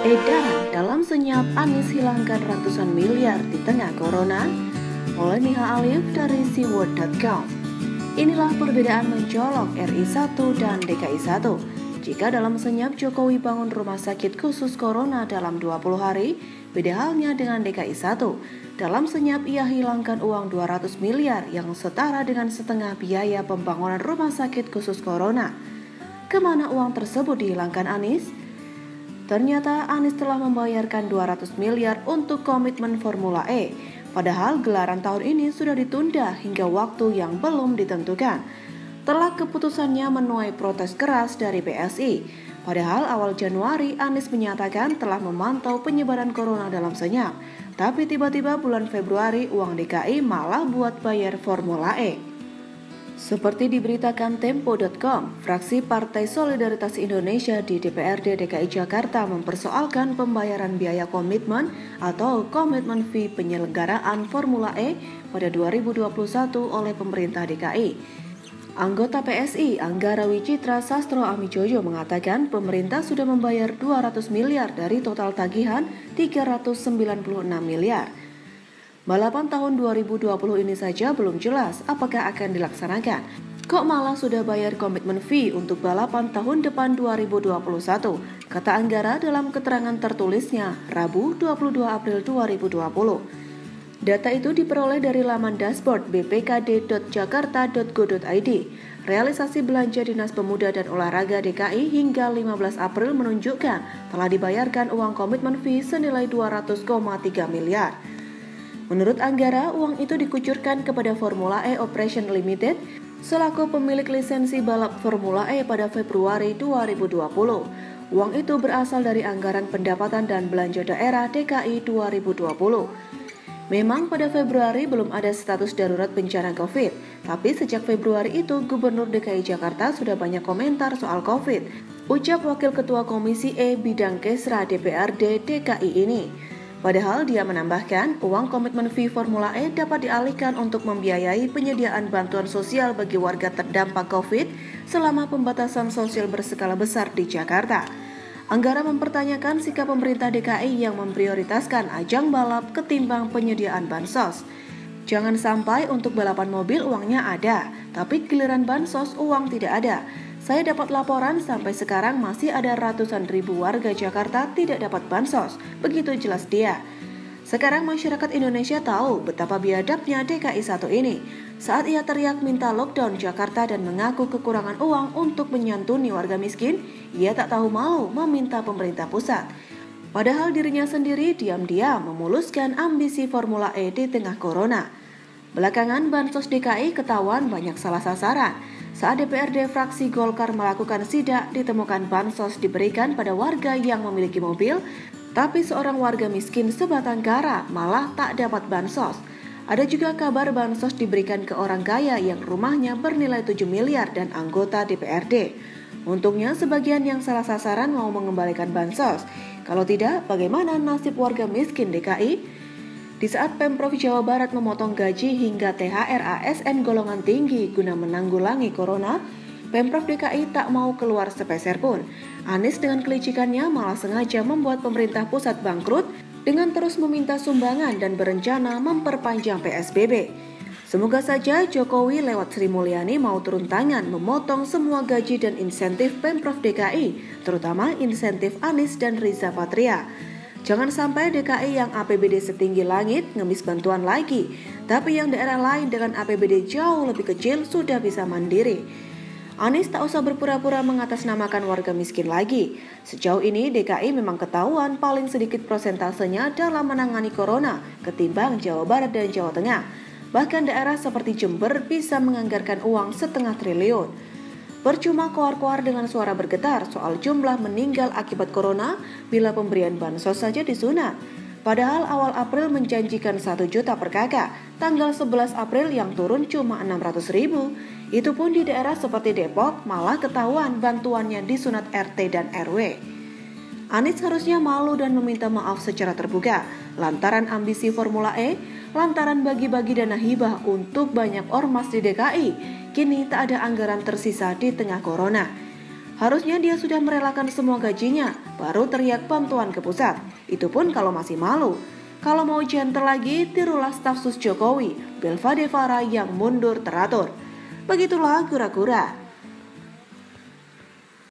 Edaran dalam senyap Anies hilangkan ratusan miliar di tengah corona, oleh Niha Alif dari SeaWorld.com. Inilah perbedaan mencolok RI 1 dan DKI 1. Jika dalam senyap Jokowi bangun rumah sakit khusus corona dalam 20 hari, beda halnya dengan DKI 1. Dalam senyap ia hilangkan uang 200 miliar yang setara dengan setengah biaya pembangunan rumah sakit khusus corona. Kemana uang tersebut dihilangkan Anies? Ternyata Anies telah membayarkan 200 miliar untuk komitmen Formula E. Padahal gelaran tahun ini sudah ditunda hingga waktu yang belum ditentukan. Telak keputusannya menuai protes keras dari PSI. Padahal awal Januari Anies menyatakan telah memantau penyebaran corona dalam senyap. Tapi tiba-tiba bulan Februari uang DKI malah buat bayar Formula E. Seperti diberitakan Tempo.com, fraksi Partai Solidaritas Indonesia di DPRD DKI Jakarta mempersoalkan pembayaran biaya komitmen atau komitmen fee penyelenggaraan Formula E pada 2021 oleh pemerintah DKI. Anggota PSI Anggara Wicitra Sastro Amijojo mengatakan pemerintah sudah membayar 200 miliar dari total tagihan 396 miliar. Balapan tahun 2020 ini saja belum jelas apakah akan dilaksanakan. Kok malah sudah bayar komitmen fee untuk balapan tahun depan 2021, kata Anggara dalam keterangan tertulisnya Rabu 22 April 2020. Data itu diperoleh dari laman dashboard bpkd.jakarta.go.id. Realisasi belanja Dinas Pemuda dan Olahraga DKI hingga 15 April menunjukkan telah dibayarkan uang komitmen fee senilai 200,3 miliar. Menurut Anggara, uang itu dikucurkan kepada Formula E Operation Limited selaku pemilik lisensi balap Formula E pada Februari 2020. Uang itu berasal dari anggaran pendapatan dan belanja daerah DKI 2020. Memang pada Februari belum ada status darurat bencana COVID, tapi sejak Februari itu Gubernur DKI Jakarta sudah banyak komentar soal COVID, ucap Wakil Ketua Komisi E Bidang Kesra DPRD DKI ini. Padahal dia menambahkan, uang komitmen fee Formula E dapat dialihkan untuk membiayai penyediaan bantuan sosial bagi warga terdampak COVID selama pembatasan sosial berskala besar di Jakarta. Anggara mempertanyakan sikap pemerintah DKI yang memprioritaskan ajang balap ketimbang penyediaan bansos. Jangan sampai untuk balapan mobil uangnya ada, tapi giliran bansos uang tidak ada. Saya dapat laporan sampai sekarang masih ada ratusan ribu warga Jakarta tidak dapat bansos, begitu jelas dia. Sekarang masyarakat Indonesia tahu betapa biadabnya DKI 1 ini. Saat ia teriak minta lockdown Jakarta dan mengaku kekurangan uang untuk menyantuni warga miskin, ia tak tahu malu meminta pemerintah pusat. Padahal dirinya sendiri diam-diam memuluskan ambisi Formula E di tengah corona. Belakangan bansos DKI ketahuan banyak salah sasaran. Saat DPRD fraksi Golkar melakukan sidak, ditemukan bansos diberikan pada warga yang memiliki mobil, tapi seorang warga miskin sebatang kara malah tak dapat bansos. Ada juga kabar bansos diberikan ke orang kaya yang rumahnya bernilai 7 miliar dan anggota DPRD. Untungnya sebagian yang salah sasaran mau mengembalikan bansos. Kalau tidak, bagaimana nasib warga miskin DKI? Di saat Pemprov Jawa Barat memotong gaji hingga THR ASN golongan tinggi guna menanggulangi corona, Pemprov DKI tak mau keluar sepeser pun. Anies dengan kelicikannya malah sengaja membuat pemerintah pusat bangkrut dengan terus meminta sumbangan dan berencana memperpanjang PSBB. Semoga saja Jokowi lewat Sri Mulyani mau turun tangan memotong semua gaji dan insentif Pemprov DKI, terutama insentif Anies dan Riza Patria. Jangan sampai DKI yang APBD setinggi langit ngemis bantuan lagi, tapi yang daerah lain dengan APBD jauh lebih kecil sudah bisa mandiri. Anies tak usah berpura-pura mengatasnamakan warga miskin lagi. Sejauh ini DKI memang ketahuan paling sedikit prosentasenya dalam menangani corona ketimbang Jawa Barat dan Jawa Tengah. Bahkan daerah seperti Jember bisa menganggarkan uang 0,5 triliun. Percuma koar-koar dengan suara bergetar soal jumlah meninggal akibat corona bila pemberian bansos saja disunat. Padahal awal April menjanjikan 1 juta per kakak, tanggal 11 April yang turun cuma 600 ribu. Itu pun di daerah seperti Depok malah ketahuan bantuannya disunat RT dan RW. Anies harusnya malu dan meminta maaf secara terbuka lantaran ambisi Formula E, lantaran bagi-bagi dana hibah untuk banyak ormas di DKI. Kini tak ada anggaran tersisa di tengah corona. Harusnya dia sudah merelakan semua gajinya, baru teriak bantuan ke pusat. Itu pun kalau masih malu. Kalau mau gentle lagi, tirulah staf sus Jokowi, Belva Devara yang mundur teratur. Begitulah kura-kura.